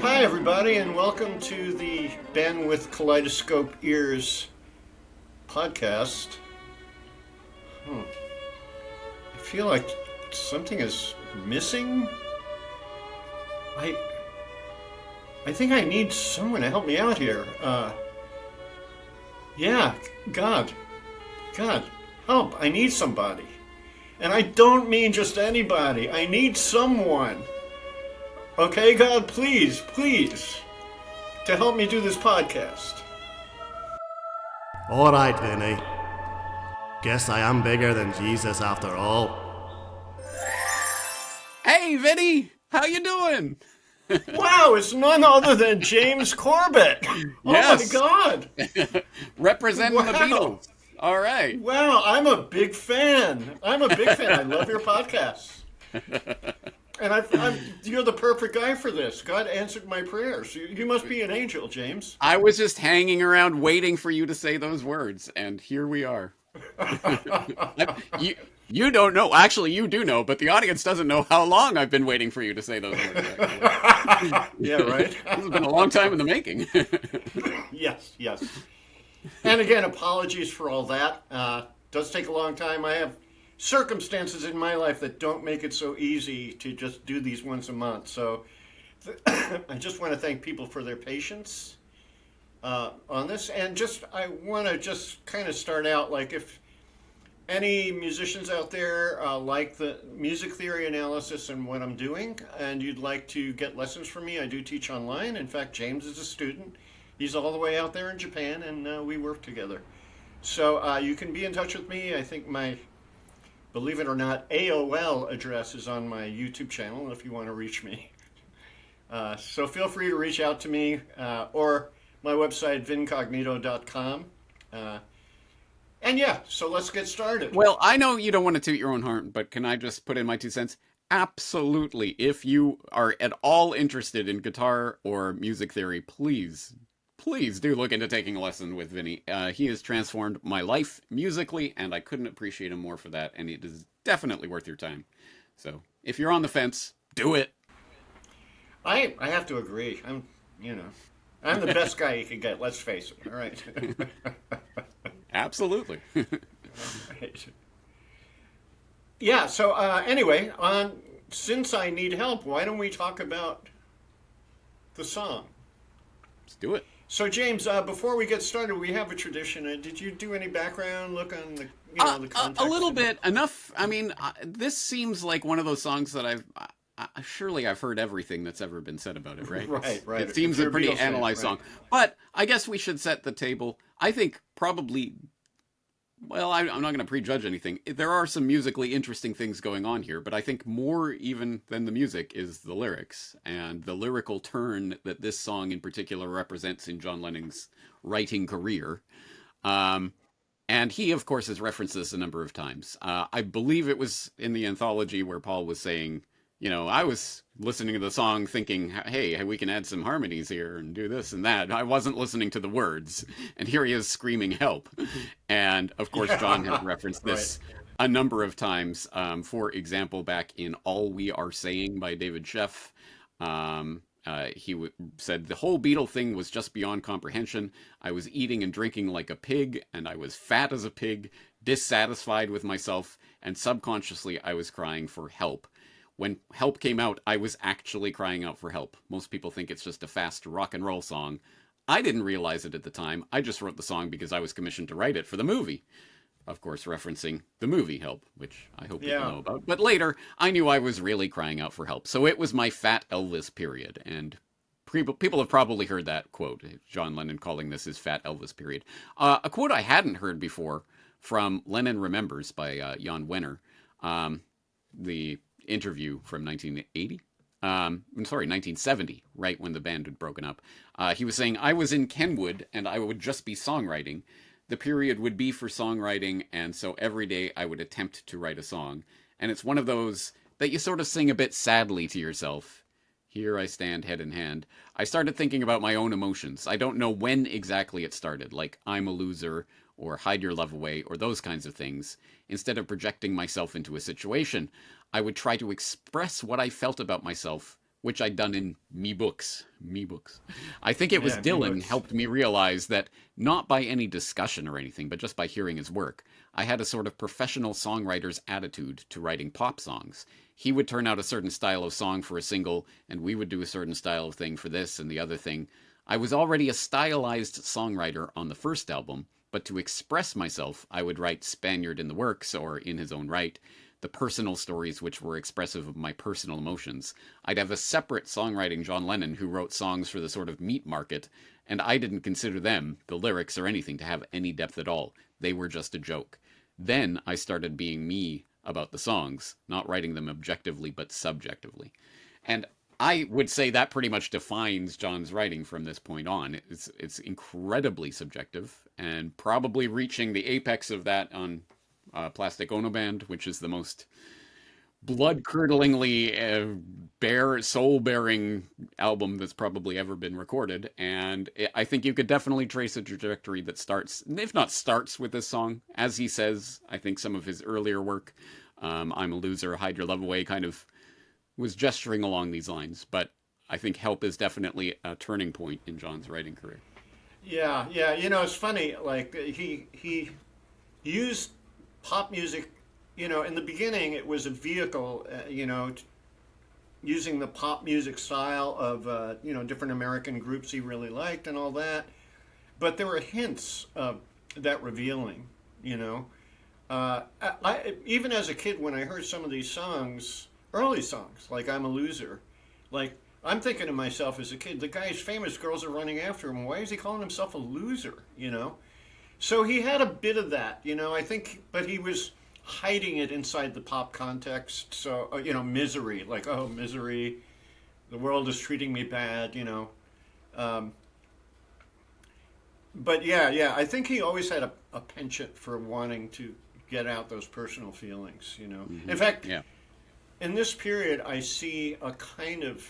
Hi everybody, and welcome to the Ben with Kaleidoscope Ears podcast. I feel like something is missing. I think I need someone to help me out here. God, help! I need somebody, and I don't mean just anybody. I need someone. Okay, God, please, to help me do this podcast. All right, Vinny. Guess I am bigger than Jesus after all. Hey, Vinny! How you doing? Wow, it's none other than James Corbett. Yes. Oh, my God. Representing the Beatles. All right. Wow, I'm a big fan. I love your podcasts. And you're the perfect guy for this. God answered my prayers. You must be an angel, James. I was just hanging around waiting for you to say those words, and here we are. You don't know. Actually, you do know, but the audience doesn't know how long I've been waiting for you to say those words. Yeah, right? This has been a long time in the making. Yes. And again, apologies for all that. Does take a long time. I have circumstances in my life that don't make it so easy to just do these once a month. So I just want to thank people for their patience on this. And I want to just kind of start out, like, if any musicians out there like the music theory analysis and what I'm doing, and you'd like to get lessons from me, I do teach online. In fact, James is a student. He's all the way out there in Japan, and we work together. So you can be in touch with me. I think my, believe it or not, AOL address is on my YouTube channel if you want to reach me. So feel free to reach out to me or my website, vincognito.com. And yeah, so let's get started. Well, I know you don't want to toot your own horn, but can I just put in my 2 cents? Absolutely. If you are at all interested in guitar or music theory, please do look into taking a lesson with Vinny. He has transformed my life musically, and I couldn't appreciate him more for that, and it is definitely worth your time. So, if you're on the fence, do it. I have to agree. I'm the best guy you could get, let's face it. All right. Absolutely. Right. Yeah, so anyway, Since I Need Help, why don't we talk about the song? Let's do it. So, James, before we get started, we have a tradition. Did you do any background look on the context? A little bit. Enough. I mean, this seems like one of those songs that surely I've heard everything that's ever been said about it, right? Right. It seems a pretty analyzed song. But I guess we should set the table. I think probably, well, I'm not going to prejudge anything. There are some musically interesting things going on here, but I think more even than the music is the lyrics and the lyrical turn that this song in particular represents in John Lennon's writing career. And he, of course, has referenced this a number of times. I believe it was in the anthology where Paul was saying, I was listening to the song thinking, hey, we can add some harmonies here and do this and that. I wasn't listening to the words. And here he is screaming help. And, of course, John has referenced this a number of times. For example, back in All We Are Saying by David Sheff, he said, the whole Beatle thing was just beyond comprehension. I was eating and drinking like a pig, and I was fat as a pig, dissatisfied with myself, and subconsciously I was crying for help. When Help came out, I was actually crying out for help. Most people think it's just a fast rock and roll song. I didn't realize it at the time. I just wrote the song because I was commissioned to write it for the movie. Of course, referencing the movie Help, which I hope you know about. But later, I knew I was really crying out for help. So it was my Fat Elvis period. And people have probably heard that quote, John Lennon calling this his Fat Elvis period. A quote I hadn't heard before from Lennon Remembers by Jan Wenner. The interview from 1970, right when the band had broken up. He was saying, I was in Kenwood and I would just be songwriting. The period would be for songwriting, and so every day I would attempt to write a song. And it's one of those that you sort of sing a bit sadly to yourself. Here I stand head in hand. I started thinking about my own emotions. I don't know when exactly it started, like I'm a loser or hide your love away or those kinds of things. Instead of projecting myself into a situation, I would try to express what I felt about myself, which I'd done in me books. Me books. I think it was Yeah, me Dylan books. helped me realize that not by any discussion or anything, but just by hearing his work, I had a sort of professional songwriter's attitude to writing pop songs. He would turn out a certain style of song for a single, and we would do a certain style of thing for this and the other thing. I was already a stylized songwriter on the first album, but to express myself, I would write Spaniard in the Works, or in his own right, the personal stories which were expressive of my personal emotions. I'd have a separate songwriting John Lennon who wrote songs for the sort of meat market, and I didn't consider them, the lyrics or anything, to have any depth at all. They were just a joke. Then I started being me about the songs, not writing them objectively but subjectively. And I would say that pretty much defines John's writing from this point on. It's incredibly subjective, and probably reaching the apex of that on Plastic Ono Band, which is the most blood-curdlingly soul-bearing album that's probably ever been recorded. And I think you could definitely trace a trajectory that starts, if not starts with this song, as he says. I think some of his earlier work, I'm a Loser, Hide Your Love Away, kind of was gesturing along these lines. But I think Help is definitely a turning point in John's writing career. Yeah, yeah. It's funny. Like he used pop music. In the beginning, it was a vehicle. Using the pop music style of different American groups he really liked and all that. But there were hints of that revealing. Even as a kid, when I heard some of these songs, early songs like "I'm a Loser," like I'm thinking to myself as a kid, the guy's famous, girls are running after him. Why is he calling himself a loser? So he had a bit of that, I think, but he was hiding it inside the pop context. So, misery, like, oh, misery, the world is treating me bad, But yeah, I think he always had a penchant for wanting to get out those personal feelings, Mm-hmm. In fact, Yeah. in this period, I see a kind of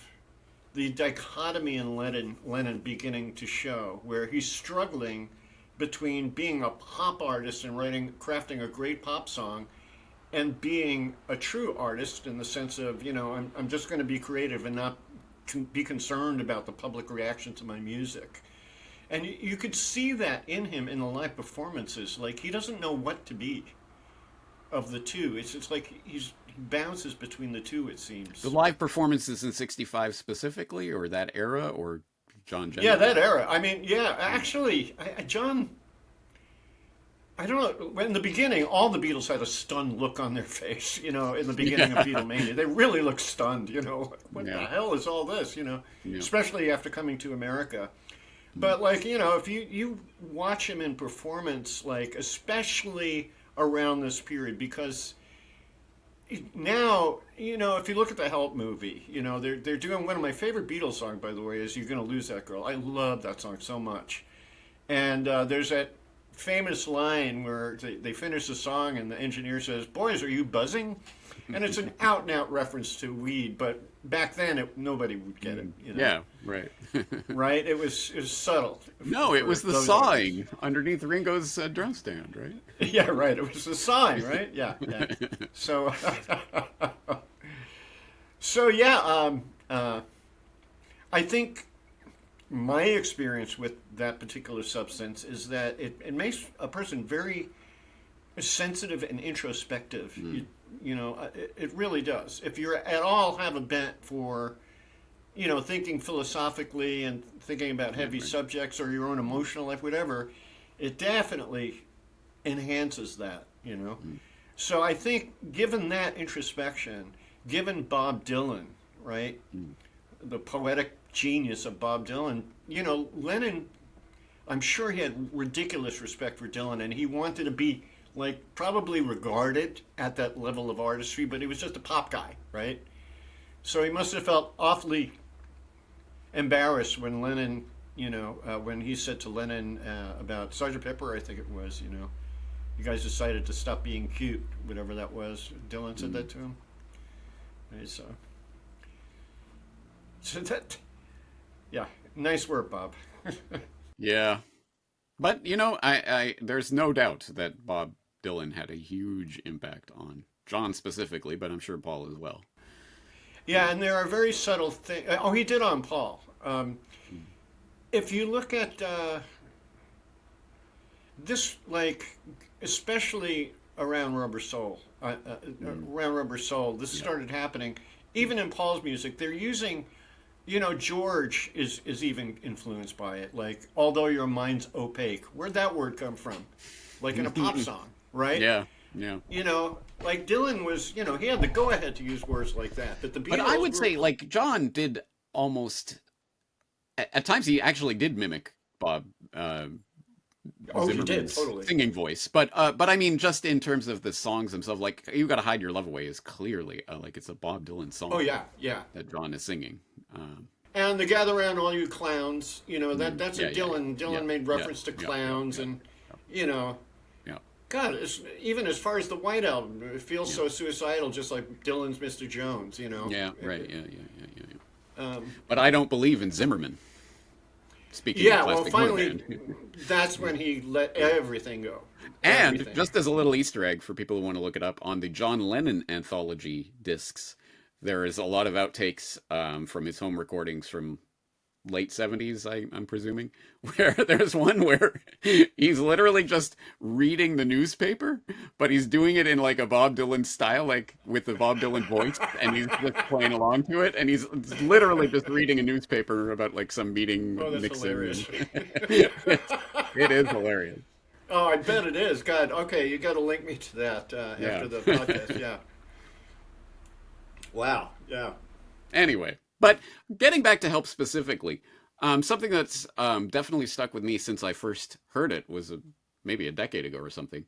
the dichotomy in Lennon beginning to show, where he's struggling between being a pop artist and crafting a great pop song, and being a true artist in the sense of, I'm just going to be creative and not be concerned about the public reaction to my music. And you could see that in him in the live performances. Like, he doesn't know what to be of the two. It's like he bounces between the two, it seems. The live performances in '65 specifically, or that era, or John generally? Yeah, that era. I mean, yeah, actually, John, I don't know. In the beginning, all the Beatles had a stunned look on their face, in the beginning of Beatlemania. They really looked stunned, What the hell is all this, Yeah. Especially after coming to America. But, like, if you watch him in performance, like, especially around this period, because now, if you look at the Help movie, they're doing one of my favorite Beatles songs, by the way, is You're Gonna Lose That Girl. I love that song so much. And there's that famous line where they finish the song and the engineer says, "Boys, are you buzzing?" And it's an out-and-out reference to weed, but back then nobody would get it. Yeah, right. Right? It was subtle. No, it for was the those sawing underneath Ringo's drum stand, right? Yeah, right. It was the sign, right? Yeah. So, I think my experience with that particular substance is that it makes a person very sensitive and introspective. It really does. If you're at all have a bent for, thinking philosophically and thinking about heavy subjects or your own emotional life, whatever, it definitely enhances that, So I think given that introspection, given Bob Dylan, right, the poetic genius of Bob Dylan, Lennon, I'm sure he had ridiculous respect for Dylan, and he wanted to be, like, probably regarded at that level of artistry, but he was just a pop guy, right? So he must have felt awfully embarrassed when Lennon, when he said to Lennon about Sgt. Pepper, I think it was, you guys decided to stop being cute, whatever that was. Dylan said that to him. And so that, yeah, nice work, Bob. Yeah. But, I there's no doubt that Bob Dylan had a huge impact on John specifically, but I'm sure Paul as well. Yeah, and there are very subtle things. Oh, he did on Paul. If you look at this, like, especially around Rubber Soul, this started happening. Even in Paul's music, they're using, George is even influenced by it. Like, although your mind's opaque, where'd that word come from? Like in a pop song, right? Yeah, yeah. Like Dylan was, he had the go-ahead to use words like that. But the Beatles But I would say, like, John did almost, at times he actually did mimic Bob he did, Zimmerman's totally. singing voice. But I mean, just in terms of the songs themselves, like, You Gotta Hide Your Love Away is clearly, like, it's a Bob Dylan song. Oh, yeah, yeah. That John is singing. And the Gather Round All You Clowns, that's a Dylan. Yeah, Dylan made reference to yeah, clowns yeah, and, yeah. God, even as far as the White Album, it feels so suicidal, just like Dylan's Mr. Jones, Yeah, right, yeah. Um, But I don't believe in Zimmerman. Speaking of Plastic finally, Band. that's when he let everything go. And Everything. just as a little Easter egg for people who want to look it up, on the John Lennon anthology discs, there is a lot of outtakes from his home recordings from late 70s, I'm presuming, where there's one where he's literally just reading the newspaper, but he's doing it in like a Bob Dylan style, like with the Bob Dylan voice, and he's just playing along to it, and he's literally just reading a newspaper about like some meeting. Oh, that's Nixon. hilarious. It is hilarious. Oh, I bet it is. God, okay, you got to link me to that after the podcast. Yeah. Wow. Yeah. Anyway, but getting back to Help specifically, something that's definitely stuck with me since I first heard it was maybe a decade ago or something.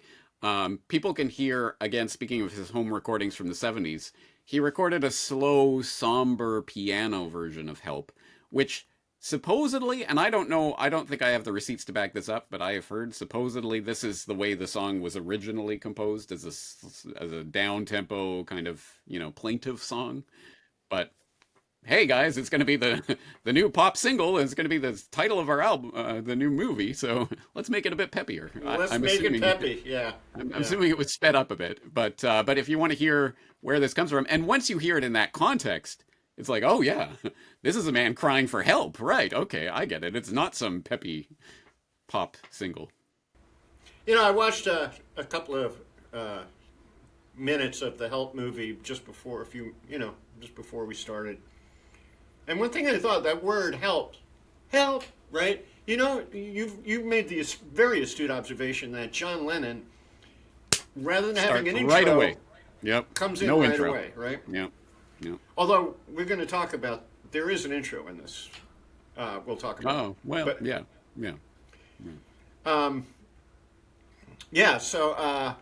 People can hear, again, speaking of his home recordings from the 70s, he recorded a slow, somber piano version of Help, which supposedly, and I don't know, I don't think I have the receipts to back this up, but I have heard supposedly this is the way the song was originally composed, as a down-tempo kind of, plaintive song. But hey guys, it's going to be the new pop single, and it's going to be the title of our album, the new movie, so let's make it a bit peppier. Let's make it peppy, yeah. I'm assuming it was sped up a bit, but if you want to hear where this comes from, and once you hear it in that context, it's like, oh yeah, this is a man crying for help, right? Okay, I get it. It's not some peppy pop single. I watched a couple of minutes of the Help movie just before we started. And one thing I thought, that word help, right? You've made the very astute observation that John Lennon, rather than having an intro, right away. Yep. comes in no right intro. away, right? Yep. Yep. Although we're going to talk about, there is an intro in this. We'll talk about. Oh well, but, yeah. So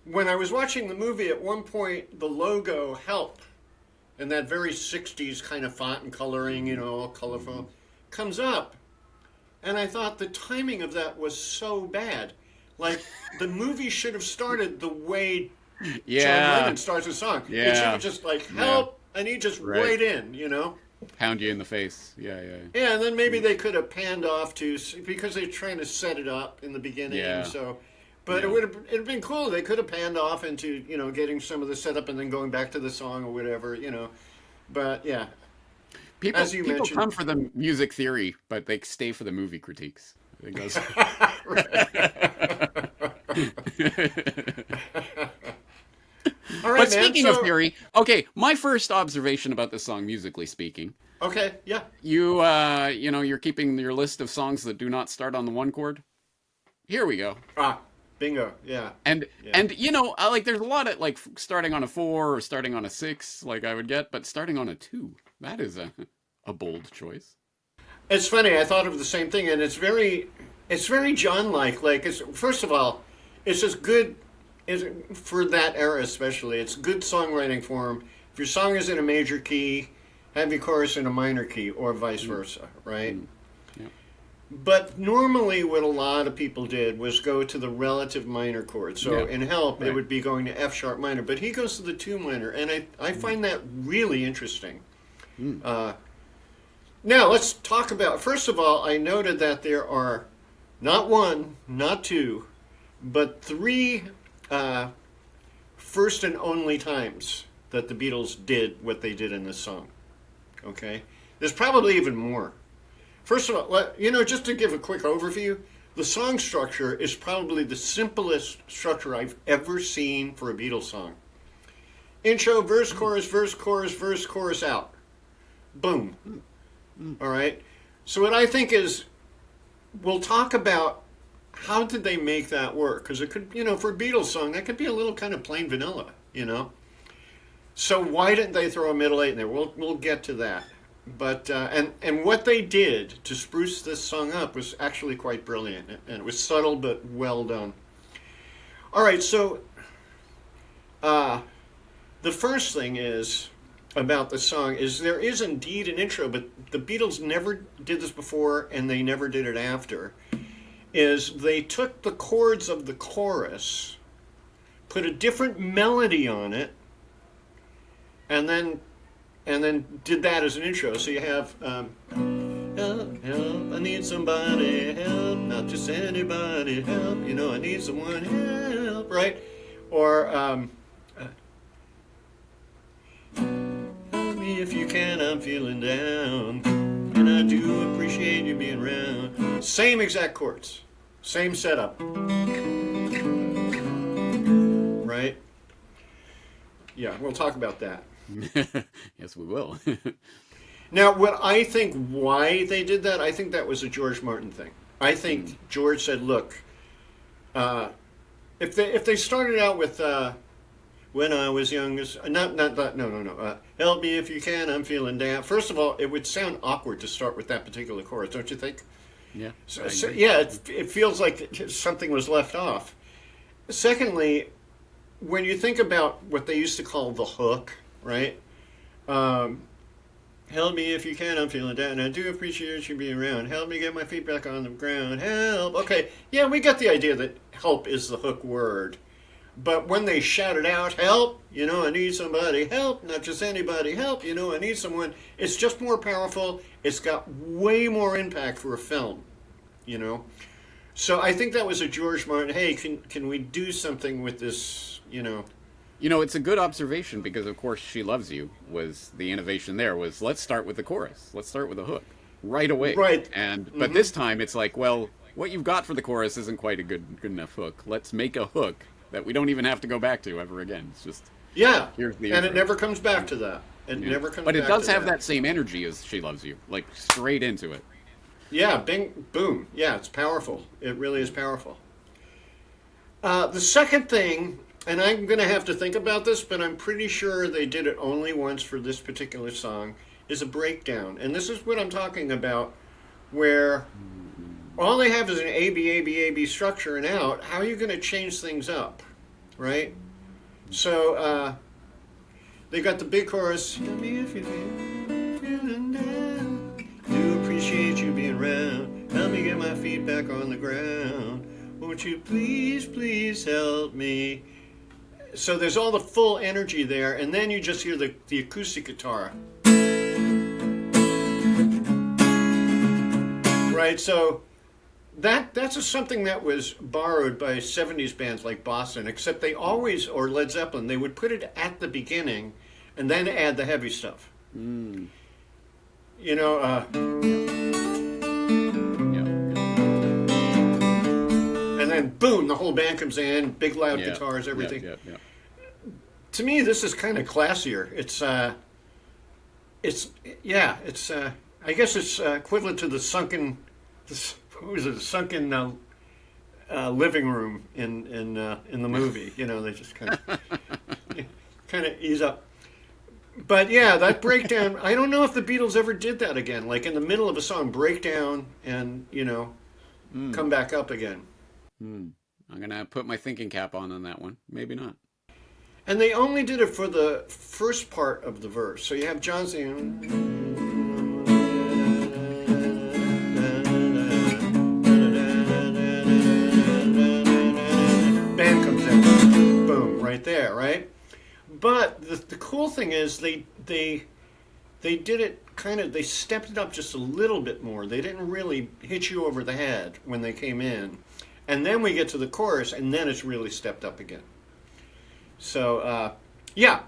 when I was watching the movie, at one point the logo Help, and that very 60s kind of font and coloring, all colorful, comes up. And I thought the timing of that was so bad. Like, the movie should have started the way John Lennon starts a song. Yeah. It should have just like, help, and he just right in, Pound you in the face. Yeah. Yeah, and then maybe they could have panned off to, because they're trying to set it up in the beginning. Yeah. So, but it'd have been cool. They could have panned off into, getting some of the setup and then going back to the song or whatever, But yeah. People mentioned, come for the music theory, but they stay for the movie critiques. I think that's... All right, but speaking of theory, okay, my first observation about this song, musically speaking. Okay, yeah. You're keeping your list of songs that do not start on the one chord. Here we go. Bingo, yeah. And like there's a lot of like starting on a 4 or starting on a 6, like I would get, but starting on a 2, that is a bold choice. It's funny. I thought of the same thing, and it's very John-like. Like, first of all, it's just good. For that era especially, it's good songwriting form. If your song is in a major key, have your chorus in a minor key, or vice versa, right? Yeah. But normally what a lot of people did was go to the relative minor chord. So in Help, it would be going to F sharp minor, but he goes to the 2 minor, and I find that really interesting. Now let's talk about, first of all, I noted that there are not 1, not 2, but 3 first and only times that the Beatles did what they did in this song. Okay? There's probably even more. First of all, just to give a quick overview, the song structure is probably the simplest structure I've ever seen for a Beatles song. Intro, verse, chorus, out. Boom. All right? So what I think is, we'll talk about how did they make that work? Because it could, for a Beatles song, that could be a little kind of plain vanilla, So why didn't they throw a middle 8 in there? We'll get to that. But and what they did to spruce this song up was actually quite brilliant, and it was subtle but well done. All right, so the first thing is about the song is there is indeed an intro, but the Beatles never did this before, and they never did it after. Is they took the chords of the chorus, put a different melody on it, and then did that as an intro. So you have help, help, I need somebody, help, not just anybody, help, I need someone, help, right? Or help me if you can, I'm feeling down, and I do appreciate you being around. Same exact chords, same setup, right? Yeah, we'll talk about that. Yes, we will. Now, what I think why they did that, I think that was a George Martin thing. I think George said, look, if they started out with when I was young, help me if you can, I'm feeling down. First of all, it would sound awkward to start with that particular chorus, don't you think? Yeah. So yeah, it feels like something was left off. Secondly, when you think about what they used to call the hook, right? Help me if you can, I'm feeling down. I do appreciate you being around. Help me get my feet back on the ground. Help. Okay, yeah, we got the idea that help is the hook word. But when they shouted out, help, I need somebody, help, not just anybody, help, I need someone, it's just more powerful. It's got way more impact for a film, So I think that was a George Martin, hey, can we do something with this, It's a good observation because, of course, She Loves You was the innovation there was let's start with the chorus. Let's start with the hook right away. Right. But this time it's like, well, what you've got for the chorus isn't quite a good enough hook. Let's make a hook that we don't even have to go back to ever again. It's just, here's the intro. It never comes back to that. It never comes back to that. But it does have that same energy as She Loves You, like straight into it. Yeah, bing, boom. Yeah, it's powerful. It really is powerful. The second thing, and I'm going to have to think about this, but I'm pretty sure they did it only once for this particular song, is a breakdown. And this is what I'm talking about, where all they have is an A, B, A, B, A, B structure and out. How are you going to change things up, right? So they got the big chorus, "Tell me if you feel feeling down, do appreciate you being around, help me get my feet back on the ground, won't you please, please help me." So there's all the full energy there, and then you just hear the acoustic guitar. Right, so that's something that was borrowed by 70s bands like Boston, except they always, or Led Zeppelin, they would put it at the beginning and then add the heavy stuff. And then boom, the whole band comes in, big loud guitars, everything. To me, this is kind of classier. I guess it's equivalent to the sunken living room in the movie. They just kind of ease up. But yeah, that breakdown. I don't know if the Beatles ever did that again. Like in the middle of a song, break down and come back up again. I'm gonna put my thinking cap on that one. Maybe not. And they only did it for the first part of the verse. So you have John singing. right there, right? But the cool thing is they did it kind of, they stepped it up just a little bit more. They didn't really hit you over the head when they came in. And then we get to the chorus, and then it's really stepped up again. So, yeah,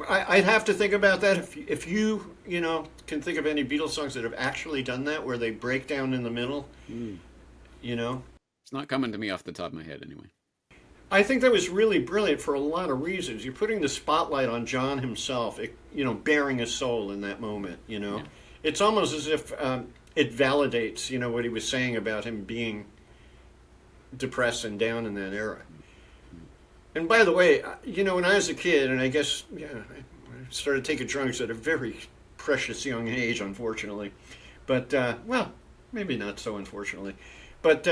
I'd have to think about that. If you, can think of any Beatles songs that have actually done that, where they break down in the middle, It's not coming to me off the top of my head anyway. I think that was really brilliant for a lot of reasons. You're putting the spotlight on John himself, bearing his soul in that moment, Yeah. It's almost as if it validates, what he was saying about him being depressed and down in that era. And by the way, when I was a kid, and I guess, I started taking drugs at a very precious young age, unfortunately. But, well, maybe not so unfortunately. But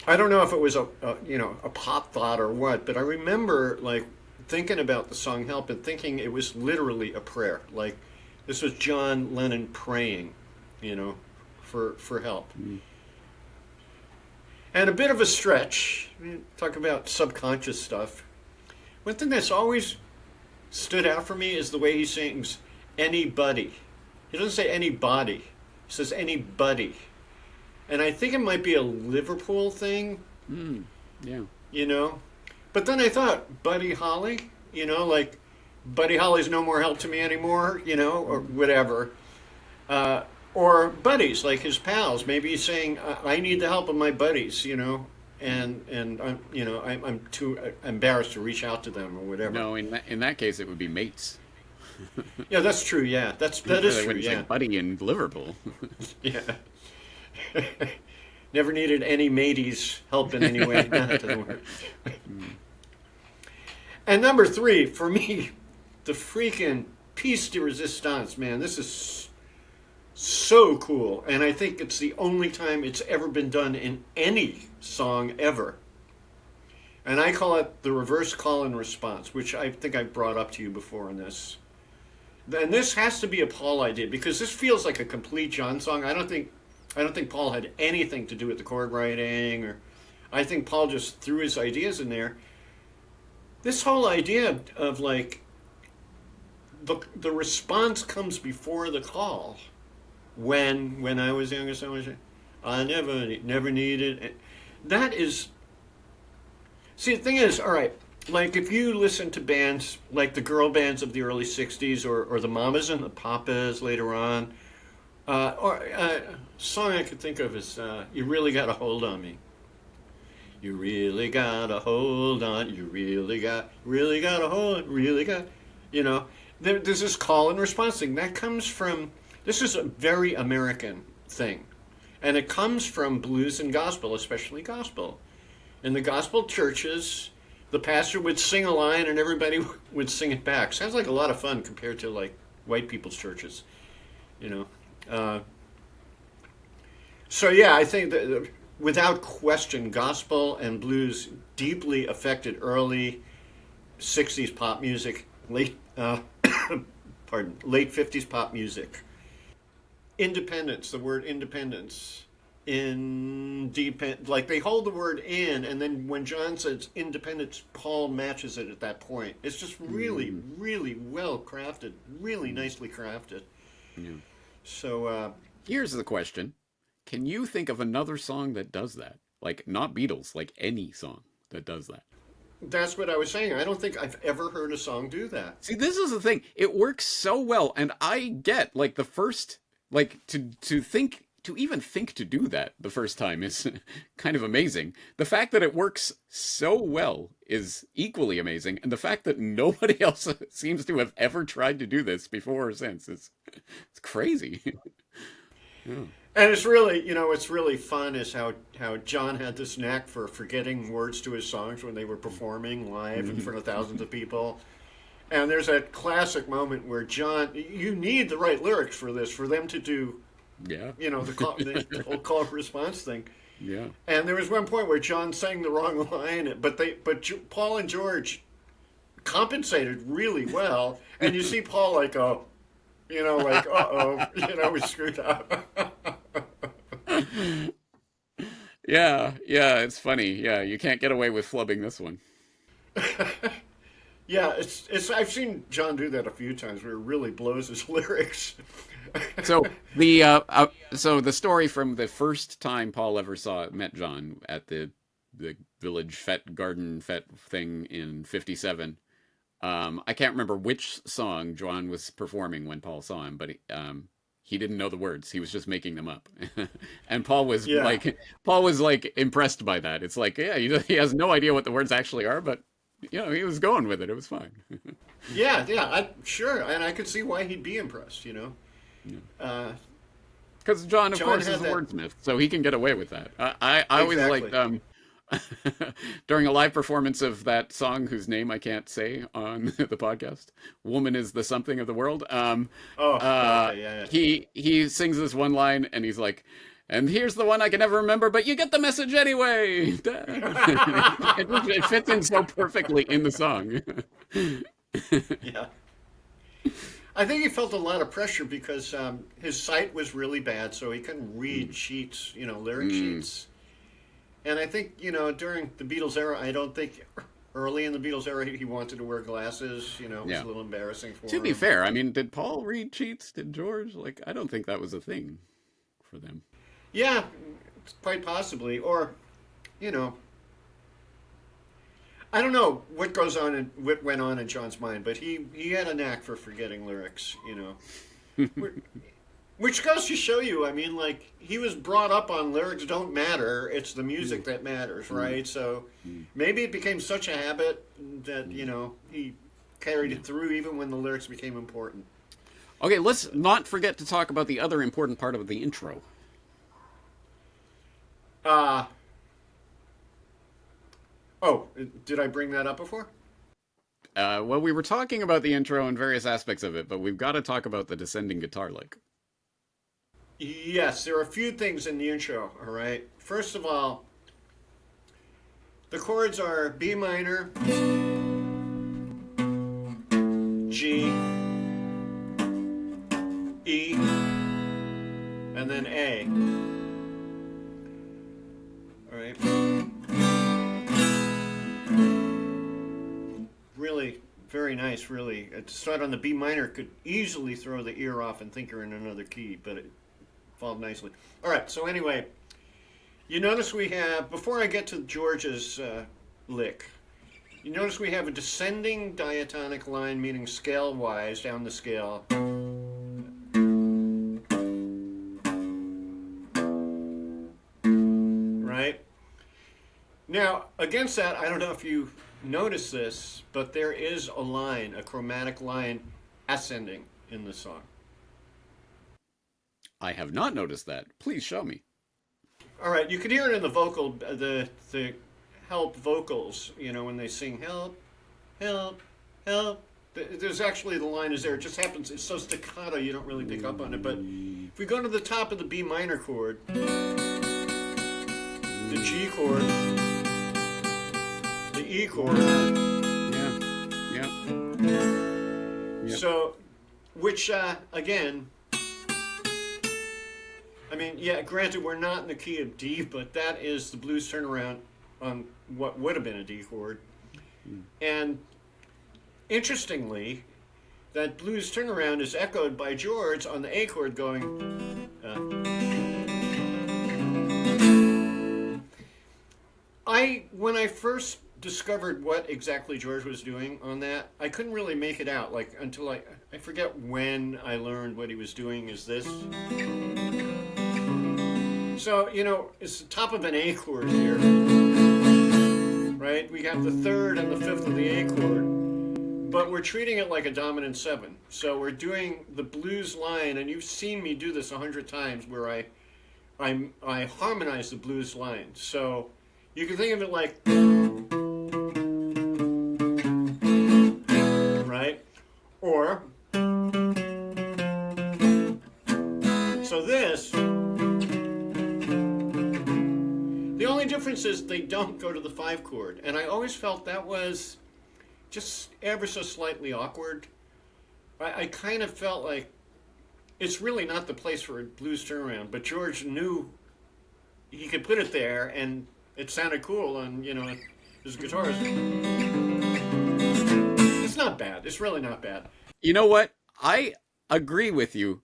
I don't know if it was a pop thought or what, but I remember, thinking about the song Help and thinking it was literally a prayer. Like, this was John Lennon praying, for help. Mm. And a bit of a stretch, talk about subconscious stuff. One thing that's always stood out for me is the way he sings anybody. He doesn't say anybody, he says anybody. And I think it might be a Liverpool thing. Yeah. But then I thought, Buddy Holly, like Buddy Holly's no more help to me anymore, or whatever. Or buddies, like his pals. Maybe he's saying, I need the help of my buddies, and I'm too embarrassed to reach out to them or whatever. No, in that case, it would be mates. Yeah, that's true. Yeah, that is true. Yeah, buddy in Liverpool. Yeah. Never needed any mateys help in any way. No, that doesn't work. And number 3, for me, the freaking piece de resistance, man. This is so cool, and I think it's the only time it's ever been done in any song ever. And I call it the reverse call and response, which I think I brought up to you before in this. And this has to be a Paul idea, because this feels like a complete John song. I don't think Paul had anything to do with the chord writing, or I think Paul just threw his ideas in there. This whole idea of the response comes before the call. When I was younger, so much, I never needed it. That is. See, the thing is, all right. Like if you listen to bands like the girl bands of the early '60s, or the Mamas and the Papas later on, or a song I could think of is "You Really Got a Hold on Me." You really got a hold on. You really got a hold. Really got. There's this call and response thing that comes from. This is a very American thing. And it comes from blues and gospel, especially gospel. In the gospel churches, the pastor would sing a line and everybody would sing it back. Sounds like a lot of fun compared to white people's churches, So yeah, I think that without question, gospel and blues deeply affected early 60s pop music, late 50s pop music. Independence, the word independence, like they hold the word in, and then when John says independence, Paul matches it at that point. It's just really, really well crafted, really nicely crafted. Yeah. So here's the question: can you think of another song that does that? Like not Beatles, like any song that does that? That's what I was saying. I don't think I've ever heard a song do that. See, this is the thing. It works so well, and I get the first. To even think to do that the first time is kind of amazing. The fact that it works so well is equally amazing, and the fact that nobody else seems to have ever tried to do this before or since is it's crazy. Yeah. And it's really, what's really fun is how John had this knack for forgetting words to his songs when they were performing live in front of thousands of people. And there's that classic moment where John, you need the right lyrics for this, for them to do, the whole call and response thing. Yeah. And there was one point where John sang the wrong line, but Paul and George compensated really well. And you see Paul uh-oh, we screwed up. Yeah, yeah, it's funny. Yeah, you can't get away with flubbing this one. Yeah, it's. I've seen John do that a few times where he really blows his lyrics. So the story from the first time Paul ever met John at the village fete garden fete thing in '57. I can't remember which song John was performing when Paul saw him, but he didn't know the words. He was just making them up, and Yeah, Paul was like impressed by that. It's like, yeah, he has no idea what the words actually are, but he was going with it. It was fine. yeah. I sure, and I could see why he'd be impressed. Uh, Because John, of John course, is had a that wordsmith, so he can get away with that. I always exactly. liked during a live performance of that song whose name I can't say on the podcast, "Woman is the something of the world." Oh, okay, yeah, yeah. He sings this one line, and he's like, "And here's the one I can never remember, but you get the message anyway." It fits in so perfectly in the song. Yeah. I think he felt a lot of pressure because his sight was really bad, so he couldn't read sheets, lyric Mm, sheets. And I think, during the Beatles era, I don't think early in the Beatles era he wanted to wear glasses. It was yeah. a little embarrassing To for be him. fair, I mean, did Paul read cheats? Did George? Like, I don't think that was a thing for them. Yeah, quite possibly. Or, you know, I don't know what goes on and what went on in John's mind, but he had a knack for forgetting lyrics. Which goes to show you, I mean, like, he was brought up on lyrics don't matter, it's the music that matters, right? So maybe it became such a habit that, he carried it through even when the lyrics became important. Okay, let's not forget to talk about the other important part of the intro. Uh, oh, did I bring that up before? Well, we were talking about the intro and various aspects of it, but we've got to talk about the descending guitar lick. Yes, there are a few things in the intro, all right? First of all, the chords are B minor, G, E, and then A. All right. Really, very nice, really. To start on the B minor could easily throw the ear off and think you're in another key, but it followed nicely. All right, so anyway, you notice we have, before I get to George's lick, you notice we have a descending diatonic line, meaning scale-wise, down the scale. Right? Now, against that, I don't know if you notice this, but there is a line, a chromatic line, ascending in the song. I have not noticed that. Please show me. All right, you can hear it in the vocal, the help vocals, when they sing help, help, help. There's actually the line is there. It just happens, it's so staccato you don't really pick up on it. But if we go to the top of the B minor chord, the G chord, the E chord. Yeah, yeah. Yep. So, which, again, I mean, yeah, granted, we're not in the key of D, but that is the blues turnaround on what would have been a D chord. And interestingly, that blues turnaround is echoed by George on the A chord going. When I first discovered what exactly George was doing on that, I couldn't really make it out, like, until I forget when I learned what he was doing is this. So, it's the top of an A chord here, right? We got the third and the fifth of the A chord, but we're treating it like a dominant seven. So we're doing the blues line, and you've seen me do this 100 times where I harmonize the blues line. So you can think of it like, right? Or, so this, the only difference is they don't go to the 5 chord. And I always felt that was just ever so slightly awkward. I kind of felt like it's really not the place for a blues turnaround, but George knew he could put it there, and it sounded cool, and his guitarist. It's not bad. It's really not bad. You know what? I agree with you.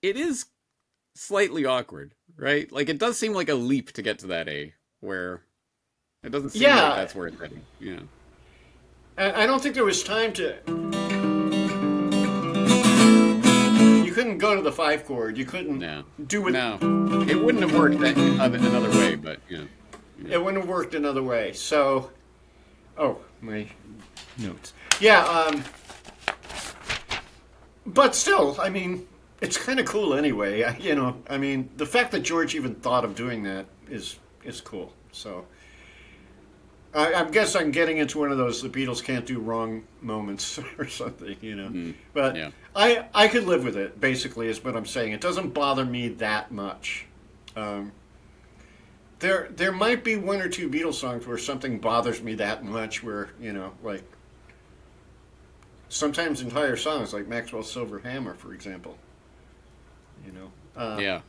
It is slightly awkward, right? Like, it does seem like a leap to get to that A, where it doesn't seem like that's where it's heading. Yeah. I don't think there was time to. You couldn't go to the 5 chord. You couldn't do it. No, it wouldn't have worked another way, but It wouldn't have worked another way. So, my notes. Yeah, but still, I mean, it's kind of cool anyway. I mean, the fact that George even thought of doing that is cool. So, I guess I'm getting into one of those the Beatles can't do wrong moments or something, But yeah. I could live with it, basically, is what I'm saying. It doesn't bother me that much. There might be one or two Beatles songs where something bothers me that much, where, like, sometimes entire songs, like Maxwell's Silver Hammer, for example. Yeah.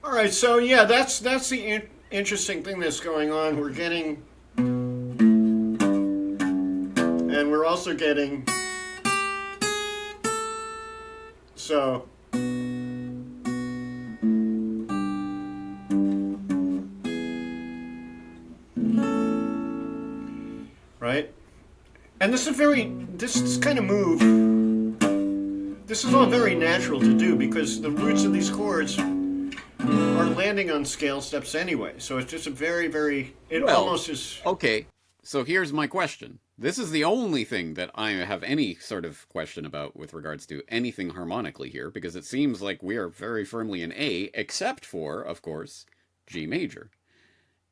All right, so yeah, that's the interesting thing that's going on. We're getting, and we're also getting, so. Right? And this kind of move, this is all very natural to do because the roots of these chords are landing on scale steps anyway. So it's just a very, very, almost is. Okay, so here's my question. This is the only thing that I have any sort of question about with regards to anything harmonically here, because it seems like we are very firmly in A, except for, of course, G major.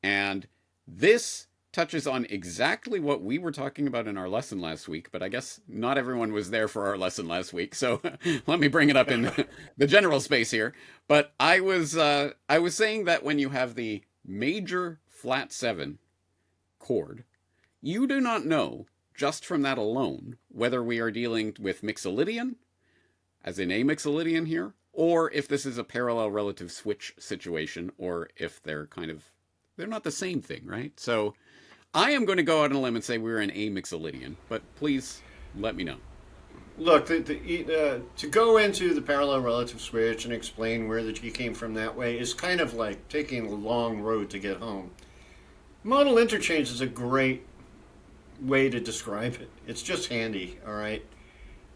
And this touches on exactly what we were talking about in our lesson last week, but I guess not everyone was there for our lesson last week, so let me bring it up in the general space here. But I was saying that when you have the major flat 7 chord, you do not know, just from that alone, whether we are dealing with mixolydian, as in a mixolydian here, or if this is a parallel relative switch situation, or if they're not the same thing, right? So I am going to go out on a limb and say we're an A mixolydian, but please let me know. Look, to go into the parallel relative switch and explain where the G came from that way is kind of like taking a long road to get home. Modal interchange is a great way to describe it. It's just handy, all right?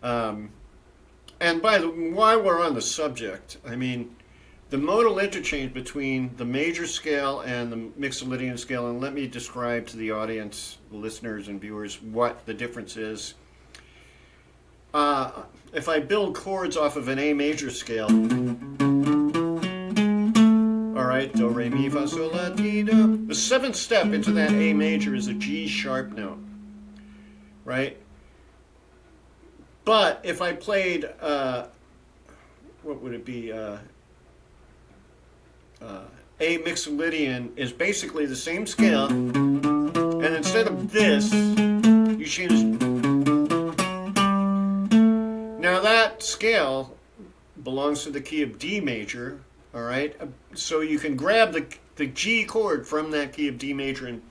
And while we're on the subject, I mean, the modal interchange between the major scale and the mixolydian scale, and let me describe to the audience, the listeners and viewers, what the difference is. If I build chords off of an A major scale, all right, do, re, mi, fa, sol, la, ti, do. The 7th step into that A major is a G sharp note, right? But if I played, what would it be? A mixolydian is basically the same scale, and instead of this, you change. Now that scale belongs to the key of D major, all right? So you can grab the G chord from that key of D major and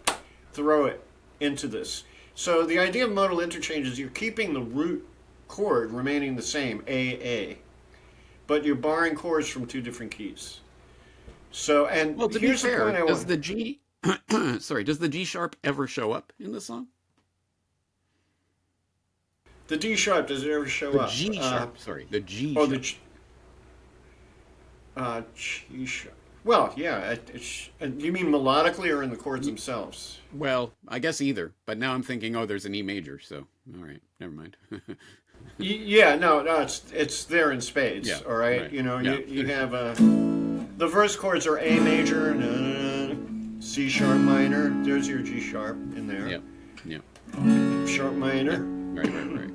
throw it into this. So the idea of modal interchange is you're keeping the root chord remaining the same, A, but you're borrowing chords from 2 different keys. So, and well, to here's be fair, the point does the G, does the G sharp ever show up in the song? The D sharp, does it ever show the up? G sharp, the G oh, sharp. G sharp. Well, yeah. You mean melodically or in the chords themselves? Well, I guess either. But now I'm thinking, there's an E major. So, all right, never mind. Yeah, no, it's there in spades. Yeah, all right, right. You have the verse chords are A major, C sharp minor. There's your G sharp in there. Yeah. Sharp minor. Right.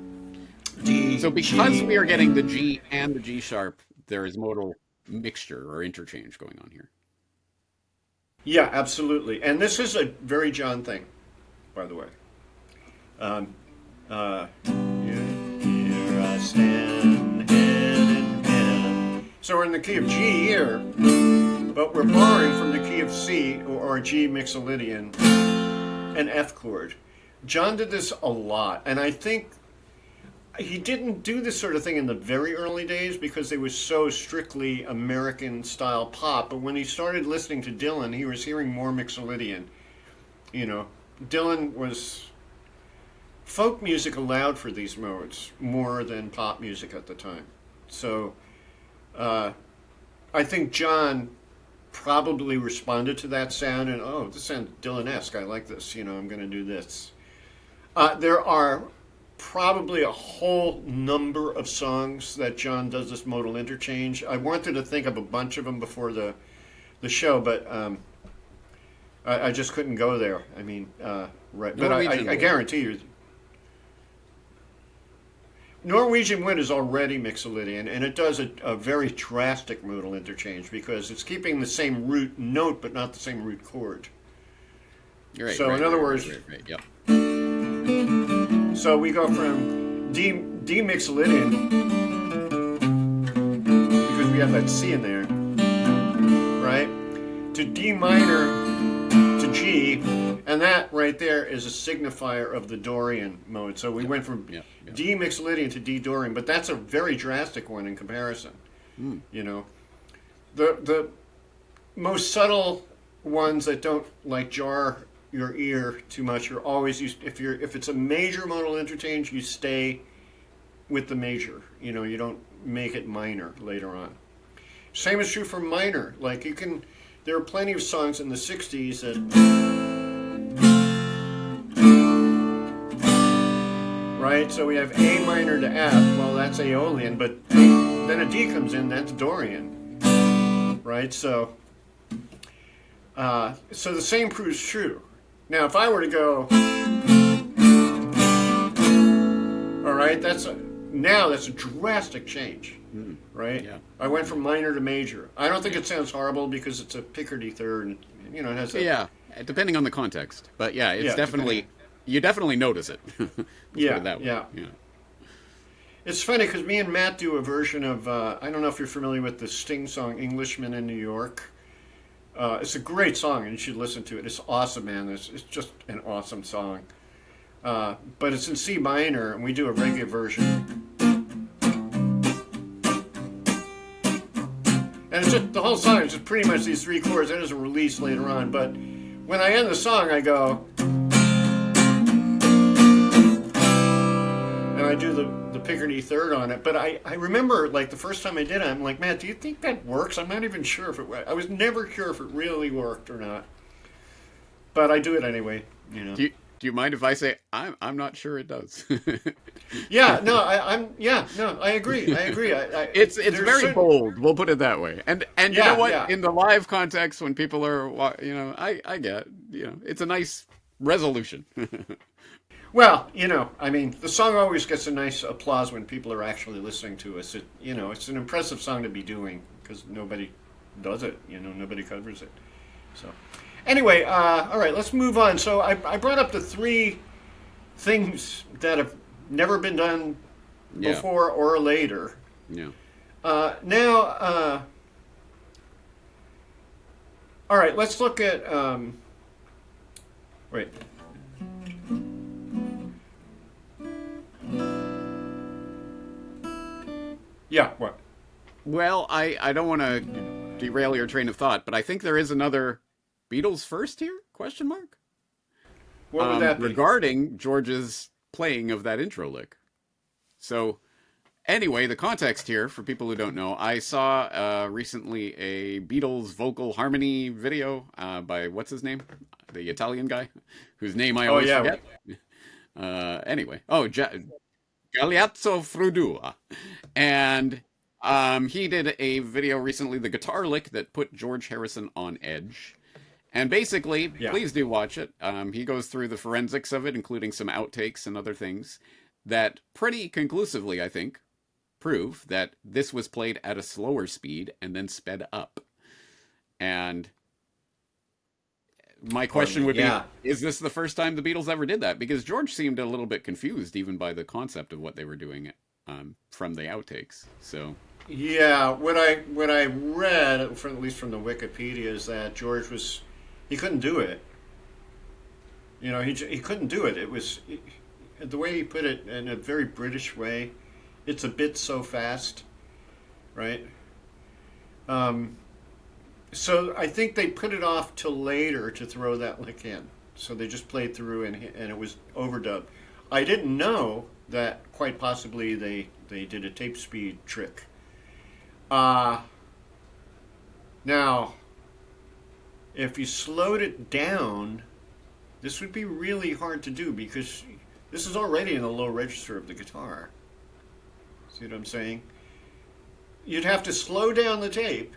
D. So because G. we are getting the G and the G sharp, there is modal mixture or interchange going on here. Yeah, absolutely. And this is a very John thing, by the way. Here I stand, head in hand. So we're in the key of G here, but we're borrowing from the key of C, or G mixolydian, an F chord. John did this a lot, and I think he didn't do this sort of thing in the very early days because they was so strictly American-style pop, but when he started listening to Dylan, he was hearing more mixolydian. You know, Dylan was... Folk music allowed for these modes more than pop music at the time. So I think John probably responded to that sound and, oh, this sounds Dylan-esque. I like this. You know, I'm going to do this. There are probably a whole number of songs that John does this modal interchange. I wanted to think of a bunch of them before the show, but I just couldn't go there. I mean, right. But I guarantee you, Norwegian Wood is already mixolydian, and it does a very drastic modal interchange because it's keeping the same root note but not the same root chord. Right, so in other words, yep. So we go from D mixolydian because we have that C in there, right, to D minor to G, and that right there is a signifier of the Dorian mode. So we went from D mixolydian to D Dorian, but that's a very drastic one in comparison. You know, the most subtle ones that don't like jar your ear too much are always used. If it's a major modal interchange, you stay with the major. You know, you don't make it minor later on. Same is true for minor. Like there are plenty of songs in the '60s that, right? So we have A minor to F. Well, that's Aeolian, but then a D comes in. That's Dorian, right? So the same proves true. Now, if I were to go, all right, that's a drastic change, right? Yeah. I went from minor to major. I don't think it sounds horrible because it's a Picardy third, and you know, it has depending on the context, but it's definitely you definitely notice it. Put it that way. Yeah. It's funny because me and Matt do a version of I don't know if you're familiar with the Sting song "Englishman in New York." It's a great song, and you should listen to it. It's awesome, man. It's just an awesome song. But it's in C minor, and we do a reggae version. And it's just, the whole song is just pretty much these three chords. It is a release later on. But when I end the song, I go... And I do the Picardy third on it. But I remember, like, the first time I did it, I'm like, man, do you think that works? I'm not even sure if it works. I was never sure if it really worked or not. But I do it anyway, you know. Do you mind if I say I'm not sure it does? I agree. It's very bold. We'll put it that way. And you know what? Yeah. In the live context, when people are, you know, I get, you know, it's a nice resolution. Well, you know, I mean, the song always gets a nice applause when people are actually listening to us. You know, it's an impressive song to be doing because nobody does it. You know, nobody covers it. So, anyway, all right, let's move on. So I brought up the three things that have never been done before or later. Yeah. Now, all right, let's look at. Wait. Yeah, what? Well, I don't want to derail your train of thought, but I think there is another Beatles first here? Question mark? What would that be? Regarding George's playing of that intro lick. So, anyway, the context here, for people who don't know, I saw recently a Beatles vocal harmony video by, what's his name? The Italian guy, whose name I always forget. Anyway, Galeazzo Frudua. And he did a video recently, the guitar lick that put George Harrison on edge. And basically, please do watch it. He goes through the forensics of it, including some outtakes and other things that pretty conclusively, I think, prove that this was played at a slower speed and then sped up. And my question would be, is this the first time the Beatles ever did that? Because George seemed a little bit confused even by the concept of what they were doing from the outtakes. So Yeah, what I read, from, at least from the Wikipedia, is that he couldn't do it. He couldn't do it. It was the way he put it in a very British way. It's a bit so fast, right? So I think they put it off till later to throw that lick in. So they just played through and it was overdubbed. I didn't know that quite possibly they did a tape speed trick. Now, if you slowed it down, this would be really hard to do because this is already in the low register of the guitar. See what I'm saying? You'd have to slow down the tape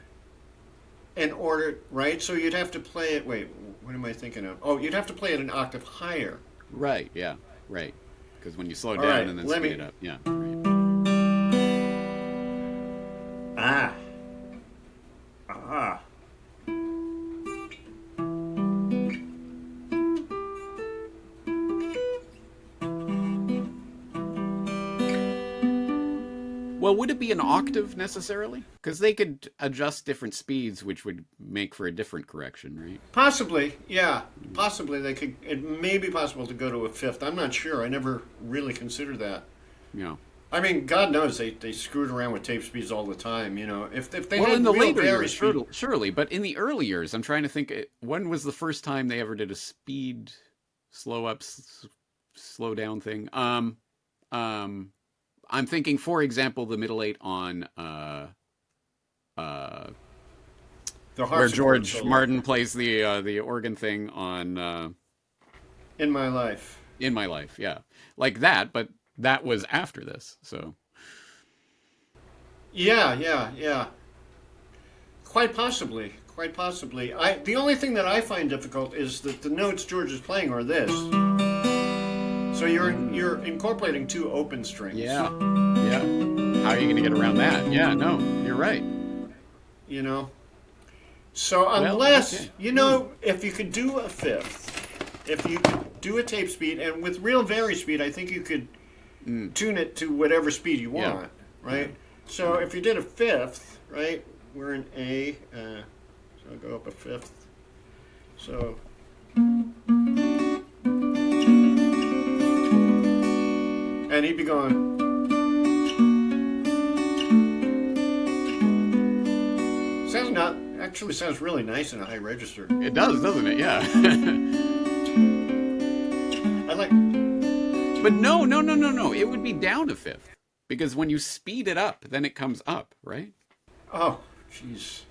in order, right? So you'd have to play it, wait, what am I thinking of? Oh, you'd have to play it an octave higher. Right, yeah, right. Because when you slow All down right, and then let speed me- it up, yeah. Right. Ah. Ah. Well, would it be an octave necessarily? Because they could adjust different speeds, which would make for a different correction, right? Possibly, yeah. Possibly it may be possible to go to a fifth. I'm not sure. I never really considered that. Yeah. I mean, God knows they screwed around with tape speeds all the time. If they Well, had in the real later vari years, speed, surely, but in the early years, I'm trying to think. When was the first time they ever did a speed slow up, slow down thing? I'm thinking, for example, the middle eight on the where harpsichord George solo Martin plays the organ thing on in my life. In My Life, yeah, like that. But that was after this, so Yeah. Quite possibly. The only thing that I find difficult is that the notes George is playing are this. So you're incorporating two open strings. yeah. How are you going to get around that? Yeah, no, you're right. So Well, unless okay. if you could do a fifth, if you could do a tape speed, and with real vari speed, I think you could tune it to whatever speed you Yeah. want, right? So if you did a fifth, right, we're in A, so I'll go up a fifth. So. And he'd be going. Sounds really nice in a high register. It does, doesn't it? Yeah. I like. But no. It would be down a fifth because when you speed it up, then it comes up, right? Oh, jeez.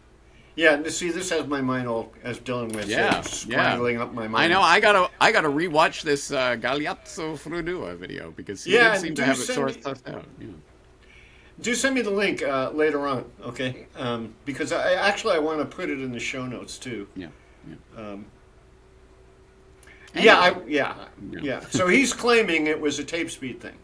Yeah. See, this has my mind all, as Dylan would Yeah, say, scrambling up my mind. I know. I gotta rewatch this Galeazzo Frudua video because he did seem to have it sourced out. Yeah. Do send me the link later on, okay? Because I want to put it in the show notes too. Yeah. Yeah. So he's claiming it was a tape speed thing.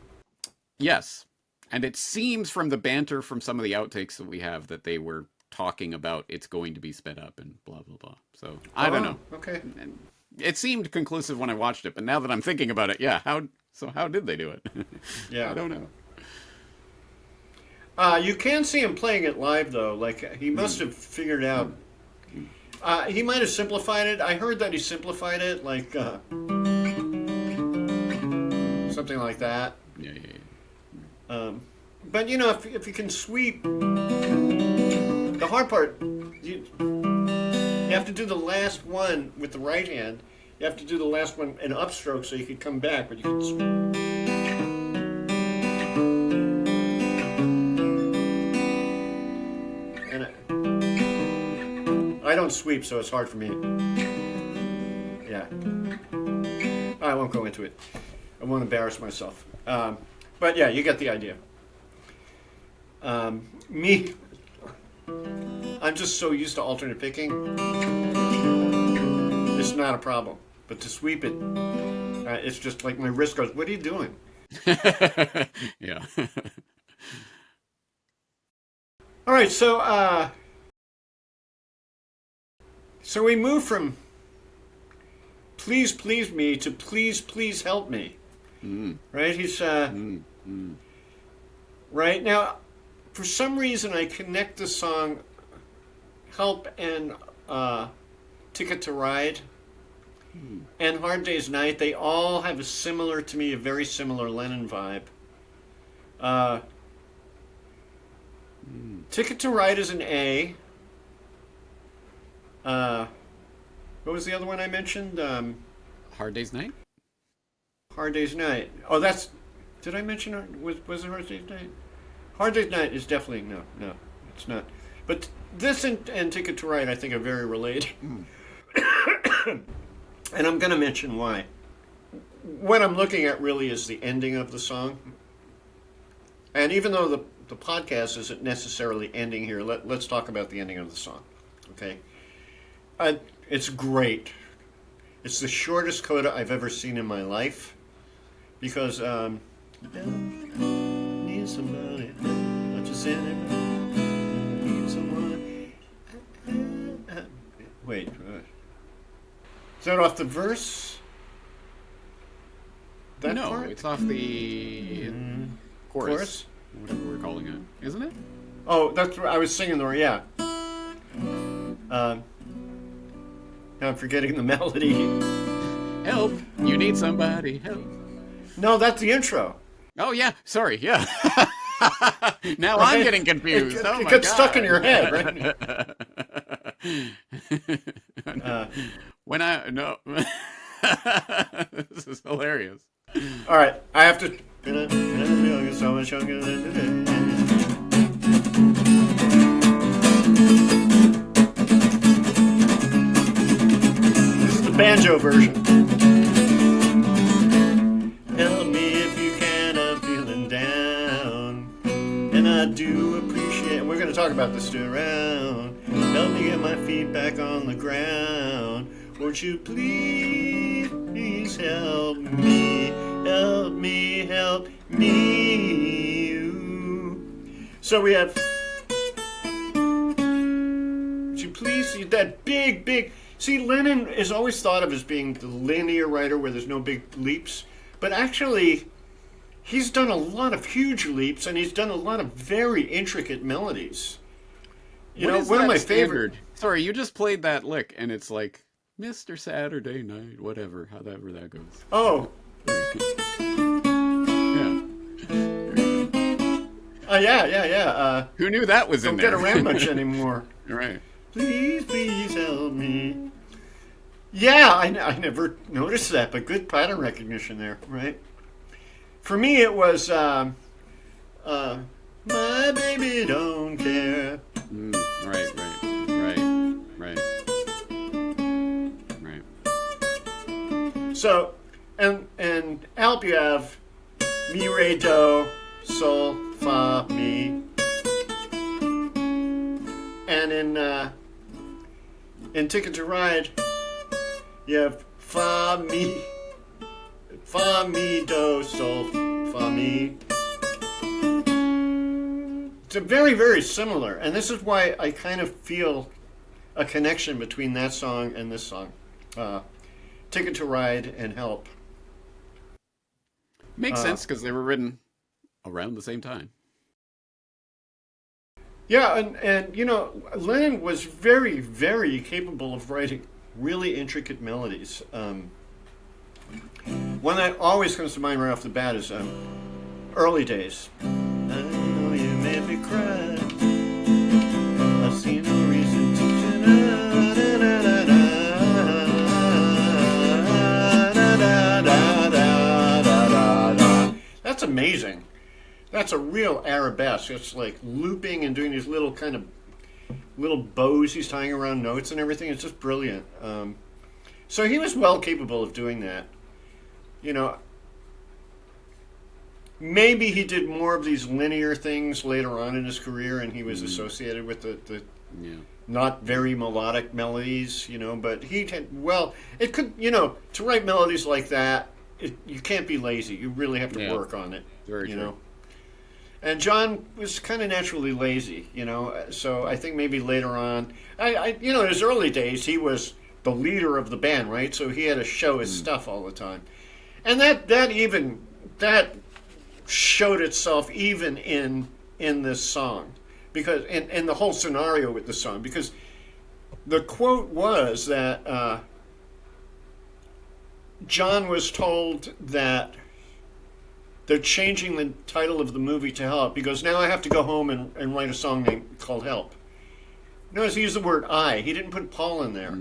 Yes, and it seems from the banter from some of the outtakes that we have that they were talking about it's going to be sped up and blah blah blah. So I don't know. Okay. And it seemed conclusive when I watched it, but now that I'm thinking about it, yeah, how did they do it? Yeah. I don't know. You can see him playing it live though. Like he must have figured out. He might have simplified it. I heard that he simplified it, like something like that. Yeah. But if you can sweep, the hard part, you have to do the last one with the right hand. You have to do the last one in upstroke so you could come back, but you can sweep. I don't sweep, so it's hard for me. Yeah. I won't go into it. I won't embarrass myself. But yeah, you get the idea. Me, I'm just so used to alternate picking. It's not a problem. But to sweep it, it's just like my wrist goes, what are you doing? Yeah. All right, so we move from please, please me to please, please help me. Right? He's right now. for some reason I connect the song Help and Ticket to Ride and Hard Day's Night. They all have to me, a very similar Lennon vibe. Ticket to Ride is an A. What was the other one I mentioned? Hard Day's Night? Hard Day's Night. Oh, did I mention was it Hard Day's Night? Hard Day's Night is definitely, no, it's not. But this and Ticket to Ride, I think, are very related. And I'm going to mention why. What I'm looking at really is the ending of the song. And even though the podcast isn't necessarily ending here, let's talk about the ending of the song. Okay? It's great. It's the shortest coda I've ever seen in my life. Because, need somebody, not just anybody, need someone. Wait. Is that off the verse? That no, part? it's off the chorus. Whatever we're calling it. Isn't it? Oh, that's right. I was singing there, yeah. Now I'm forgetting the melody. Help! You need somebody. Help! No, that's the intro. Oh, yeah. Sorry. Yeah. Now I'm getting confused. It gets stuck in your head, right? No. This is hilarious. All right, I have to. So much younger than today. This is the banjo version. Help me if you can, I'm feeling down, and I do appreciate. We're going to talk about this too around. Help me get my feet back on the ground. Won't you please help me, help me, help me. So we have, would you please see that big, see, Lennon is always thought of as being the linear writer where there's no big leaps, but actually he's done a lot of huge leaps and he's done a lot of very intricate melodies. One of my favorite. Sorry, you just played that lick and it's like, Mr. Saturday Night, whatever, however that goes. Oh. Yeah. Yeah. Who knew that was in there? Don't get around much anymore. Right. Please help me. Yeah, I never noticed that, but good pattern recognition there, right? For me, it was My Baby Don't Care. Right. So, and help you have Mi, Re, Do, Sol, Fa, Mi. And in Ticket to Ride, you have Fa, Mi, Do, Sol, Fa, Mi. It's very, very similar, and this is why I kind of feel a connection between that song and this song. Ticket to Ride and Help. Makes sense because they were written around the same time. Yeah, and Lennon was very, very capable of writing really intricate melodies. One that always comes to mind right off the bat is Early Days. I know you made me cry. I see no reason to deny. That's amazing. That's a real arabesque. It's like looping and doing these little kind of little bows he's tying around notes and everything. It's just brilliant. So he was well capable of doing that. Maybe he did more of these linear things later on in his career, and he was associated with the not very melodic melodies, but he had, it could, to write melodies like that, you can't be lazy. You really have to work on it. Very true. And John was kind of naturally lazy, so I think maybe later on, in his early days, he was the leader of the band, right? So he had to show his stuff all the time. And that showed itself even in in this song, because and the whole scenario with the song, because the quote was that John was told that they're changing the title of the movie to Help, because now I have to go home and write a song called Help. Notice he used the word I. He didn't put Paul in there.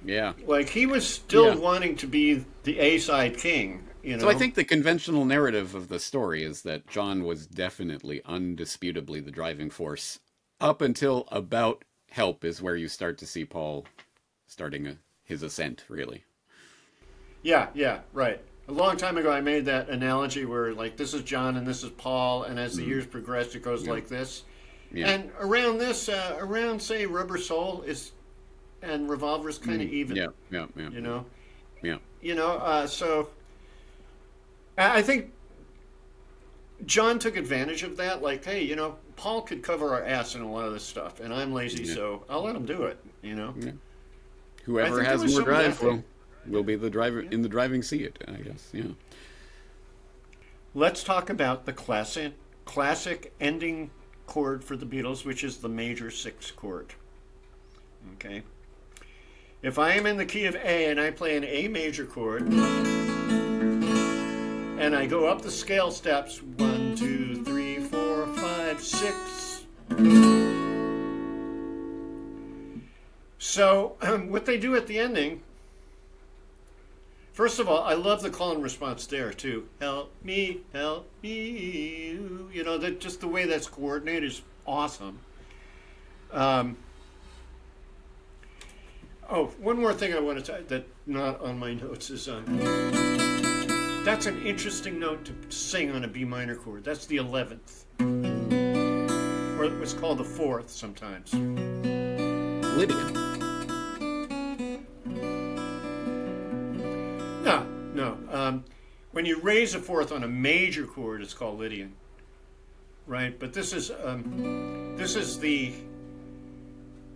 Yeah. Like, he was still wanting to be the A-side king, you know? So I think the conventional narrative of the story is that John was definitely, undisputably the driving force up until about Help is where you start to see Paul starting his ascent, really. Yeah, right. A long time ago, I made that analogy where, like, this is John and this is Paul, and as the years progress, it goes like this. Yeah. And around this, say, Rubber Soul and Revolver's kind of even. Yeah. You know? Yeah. You know, so I think John took advantage of that. Like, hey, you know, Paul could cover our ass in a lot of this stuff, and I'm lazy, so I'll let him do it, you know? Yeah. Whoever has more drive will be the driver in the driving seat, I guess, yeah. Let's talk about the classic ending chord for the Beatles, which is the major 6 chord. Okay? If I am in the key of A and I play an A major chord, and I go up the scale steps, 1, 2, 3, 4, 5, 6. So, what they do at the ending, first of all, I love the call and response there, too. Help me, you. You know, that just the way that's coordinated is awesome. One more thing I want to that not on my notes is that's an interesting note to sing on a B minor chord. That's the 11th, or it's called the 4th sometimes. Lydian. No. When you raise a 4th on a major chord, it's called Lydian, right? But this is the.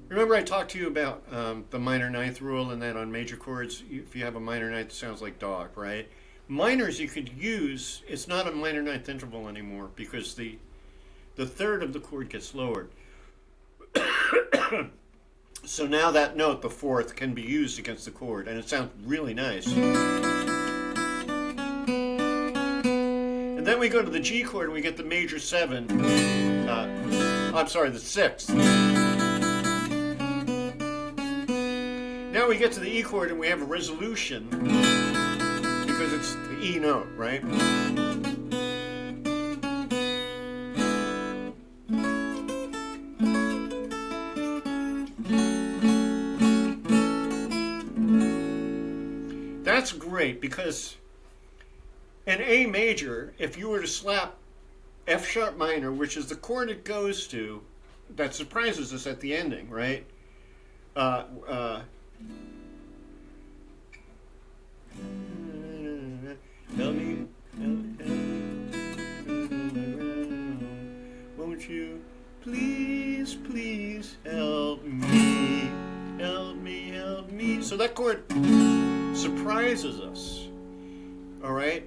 Remember, I talked to you about the minor 9th rule, and that on major chords, if you have a minor 9th, it sounds like dog, right? Minors you could use. It's not a minor 9th interval anymore because the 3rd of the chord gets lowered. So now that note, the 4th, can be used against the chord, and it sounds really nice. And then we go to the G chord, and we get the major 7. The 6th. Now we get to the E chord, and we have a resolution, because it's the E note, right? That's great, because in A major, if you were to slap F sharp minor, which is the chord it goes to, that surprises us at the ending, right? Help me, won't you please help me, help me. So that chord surprises us. All right,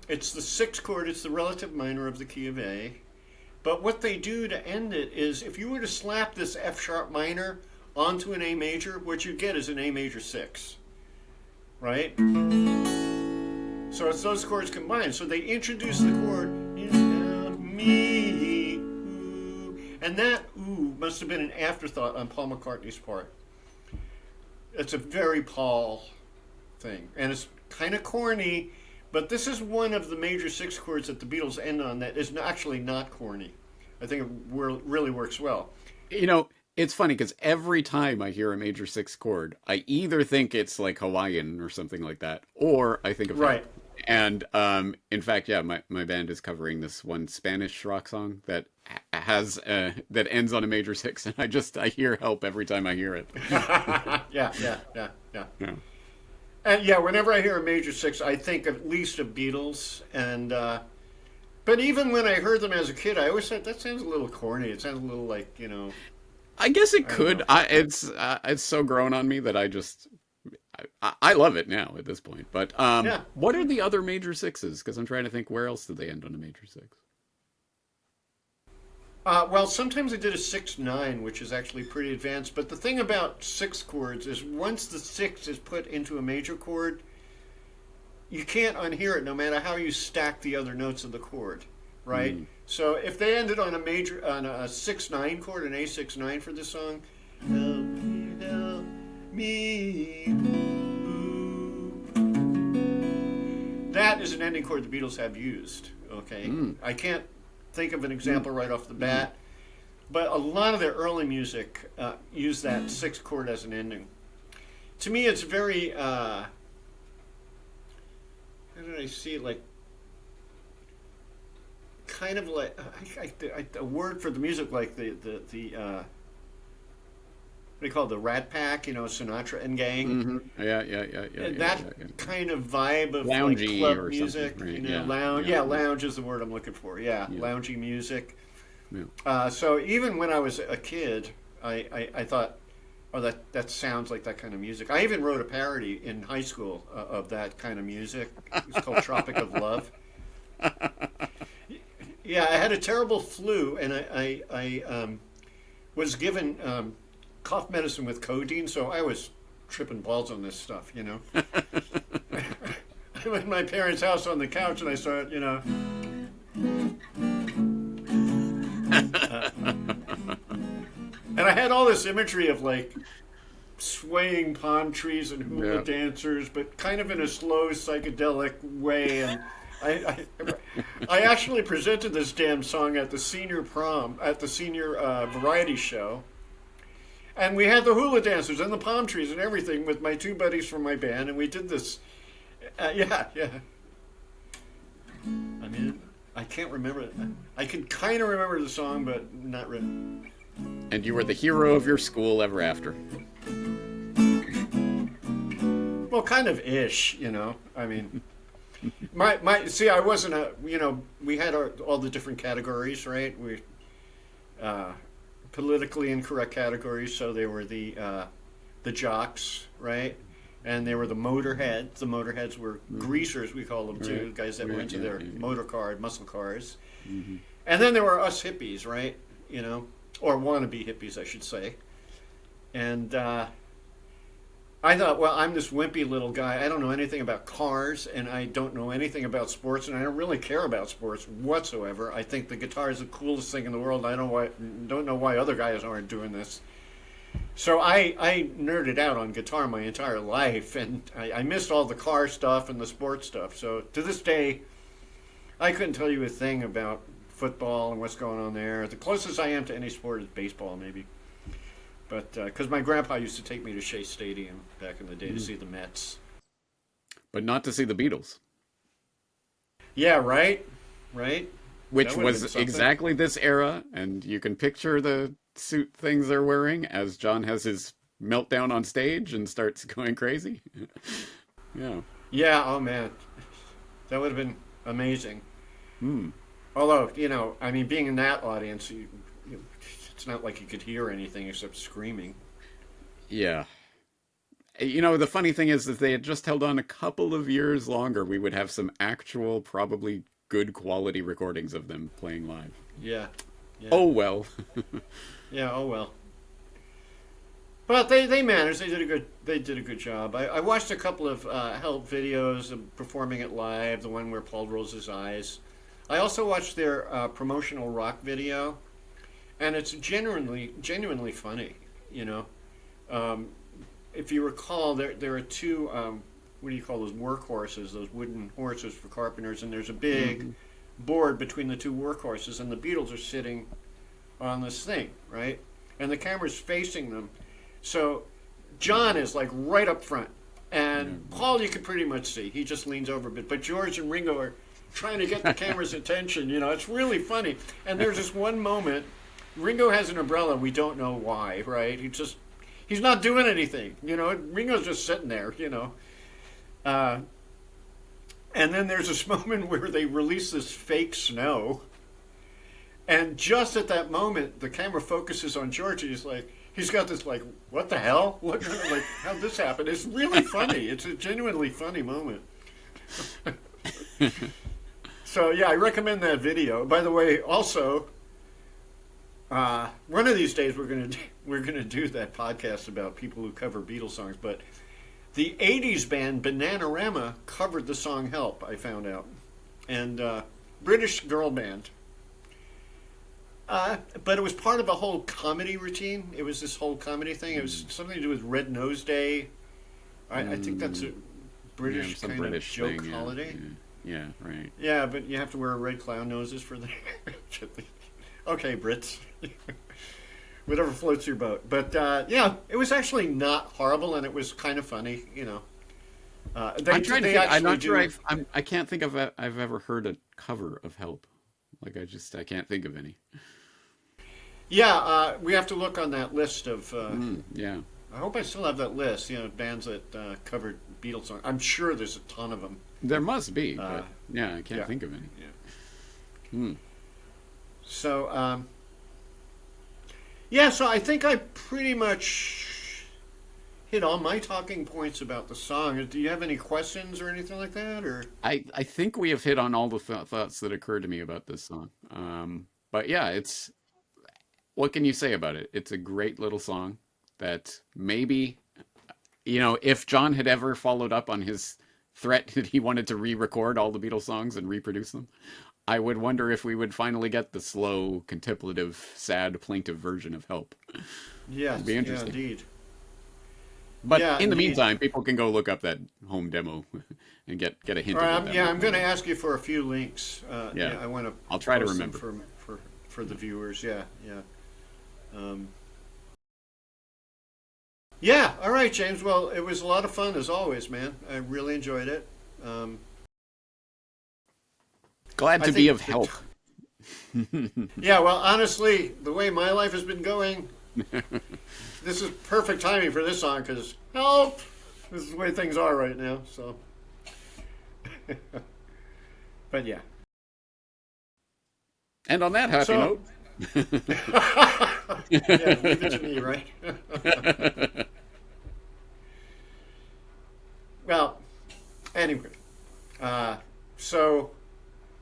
it's the 6th chord. It's the relative minor of the key of A. But what they do to end it is, if you were to slap this F sharp minor onto an A major, what you get is an A major 6, right? So it's those chords combined. So they introduce the chord, help me, ooh. And that ooh must have been an afterthought on Paul McCartney's part. It's a very Paul thing, and it's kind of corny, but this is one of the major 6 chords that the Beatles end on that is actually not corny. I think it really works well. You know, it's funny because every time I hear a major 6 chord, I either think it's like Hawaiian or something like that, or I think of right. And in fact, yeah, my band is covering this one Spanish rock song that has that ends on a major 6, and I hear Help every time I hear it. Yeah. And yeah, whenever I hear a major 6, I think at least of Beatles. And but even when I heard them as a kid, I always said that sounds a little corny. It sounds a little like, you know. I guess it could. It's so grown on me that I love it now at this point. But what are the other major 6s? Because I'm trying to think, where else did they end on a major 6? Well, sometimes I did a 6/9, which is actually pretty advanced. But the thing about six chords is once the six is put into a major chord, you can't unhear it no matter how you stack the other notes of the chord, right? So if they ended on a 6/9 chord, an A6/9 for this song, help me, ooh, that is an ending chord the Beatles have used. Okay, I can't think of an example right off the bat, but a lot of their early music used that sixth chord as an ending. To me, it's very how did I see it, like kind of like a word for the music, like the what do you call it, the Rat Pack, Sinatra and Gang. Yeah. That kind of vibe of Loungy like club or music, something, right? lounge. Yeah, lounge is the word I'm looking for. Yeah, loungy music. Yeah. So even when I was a kid, I thought, oh, that sounds like that kind of music. I even wrote a parody in high school of that kind of music. It was called Tropic of Love. Yeah, I had a terrible flu, and I was given cough medicine with codeine, so I was tripping balls on this stuff, I'm at my parents' house on the couch, and I started, and I had all this imagery of like swaying palm trees and hula dancers, but kind of in a slow psychedelic way. And I actually presented this damn song at the senior prom, at the senior variety show. And we had the hula dancers and the palm trees and everything with my two buddies from my band, and we did this. Yeah. I mean, I can't remember it. I can kind of remember the song, but not really. And you were the hero of your school ever after. Well, kind of ish, I mean, see, I wasn't we had all the different categories, right? We politically incorrect categories, so they were the jocks, right? And they were the motorheads. The motorheads were greasers, we call them too, guys that were into their motor car, muscle cars. And then there were us hippies, right? Or wannabe hippies, I should say. And I thought, well, I'm this wimpy little guy. I don't know anything about cars, and I don't know anything about sports, and I don't really care about sports whatsoever. I think the guitar is the coolest thing in the world. I don't know why other guys aren't doing this. So I nerded out on guitar my entire life, and I missed all the car stuff and the sports stuff. So to this day, I couldn't tell you a thing about football and what's going on there. The closest I am to any sport is baseball, maybe. But because my grandpa used to take me to Shea Stadium back in the day to see the Mets. But not to see the Beatles. Yeah, right? Which was exactly this era, and you can picture the suit things they're wearing as John has his meltdown on stage and starts going crazy. Yeah. Yeah, oh man. That would have been amazing. Although, I mean, being in that audience, it's not like you could hear anything except screaming. Yeah. The funny thing is, if they had just held on a couple of years longer, we would have some actual, probably good quality recordings of them playing live. Yeah. Oh well. Yeah, oh well. But they managed. They did a good job. I watched a couple of help videos of performing it live. The one where Paul rolls his eyes. I also watched their promotional rock video, and it's genuinely funny. If you recall, there are two what do you call those workhorses? Those wooden horses for carpenters, and there's a big board between the two workhorses, and the Beatles are sitting on this thing, right? And the camera's facing them. So John is like right up front, and Paul you can pretty much see. He just leans over a bit. But George and Ringo are trying to get the camera's attention. It's really funny. And there's this one moment, Ringo has an umbrella. We don't know why, right? He's not doing anything. Ringo's just sitting there. And then there's this moment where they release this fake snow. And just at that moment, the camera focuses on George. He's got this what the hell? How'd this happen? It's really funny. It's a genuinely funny moment. So yeah, I recommend that video. By the way, also, One of these days we're gonna do that podcast about people who cover Beatles songs. But the '80s band Bananarama covered the song "Help." I found out, and British girl band. But it was part of a whole comedy routine. It was this whole comedy thing. It was something to do with Red Nose Day. I think that's a British some kind British of joke thing, holiday. Yeah, right. Yeah, but you have to wear red clown noses for the. Okay, Brits. Whatever floats your boat. But yeah, it was actually not horrible, and it was kind of funny. You know. I'm trying to think. I'm not sure. I can't think of I've ever heard a cover of Help. Like I can't think of any. Yeah, we have to look on that list of. Yeah. I hope I still have that list. You know, bands that covered Beatles songs. I'm sure there's a ton of them. There must be, but yeah, I can't think of any. Yeah. So, so I think I pretty much hit all my talking points about the song. Do you have any questions or anything like that? Or I think we have hit on all the thoughts that occurred to me about this song. But yeah, what can you say about it? It's a great little song that maybe, if John had ever followed up on his threat that he wanted to re-record all the Beatles songs and reproduce them, I would wonder if we would finally get the slow, contemplative, sad, plaintive version of Help. Yes, it'd be interesting. Yeah, indeed. But in the meantime, people can go look up that home demo and get a hint. Right, I'm going to ask you for a few links. I want to. I'll try to remember for the viewers. Yeah. Yeah. All right, James. Well, it was a lot of fun as always, man. I really enjoyed it. Glad to be of help. Yeah. Well, honestly, the way my life has been going. This is perfect timing for this song because help. This is the way things are right now. So, but yeah. And on that happy note, yeah, leave it to me, right? Well, anyway, so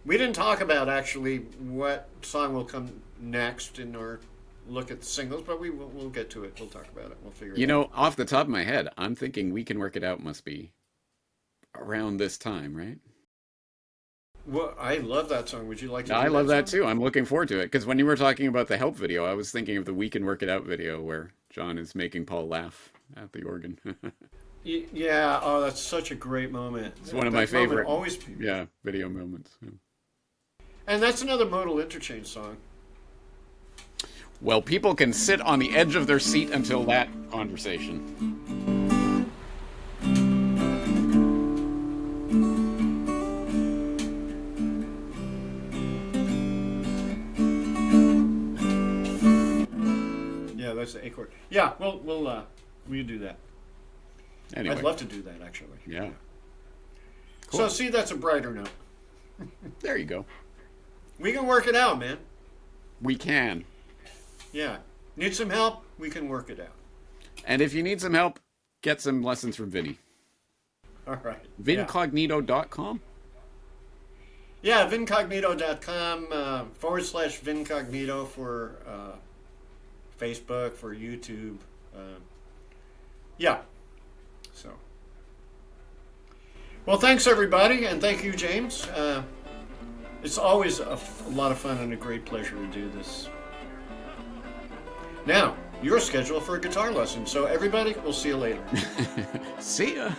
we didn't talk about actually what song will come next in our look at the singles, but we'll get to it. We'll talk about it. We'll figure it out. Off the top of my head, I'm thinking We Can Work It Out must be around this time, right? Well, I love that song. Would you like to? I love that too. I'm looking forward to it because when you were talking about the Help video, I was thinking of the We Can Work It Out video where John is making Paul laugh at the organ. Yeah. Oh, that's such a great moment. It's one of my favorite. Always. Video moments. Yeah. And that's another modal interchange song. Well, people can sit on the edge of their seat until that conversation. Yeah, that's the A chord. Yeah, we'll do that. Anyway. I'd love to do that, actually. Yeah. Cool. So, see, that's a brighter note. There you go. We can work it out, man. We can. Yeah. Need some help? We can work it out. And if you need some help, get some lessons from Vinny. All right. Vincognito.com? Yeah, vincognito.com /Vincognito for Facebook, for YouTube. Yeah. So. Well, thanks, everybody. And thank you, James. It's always a lot of fun and a great pleasure to do this. Now, your schedule for a guitar lesson. So everybody, we'll see you later. See ya.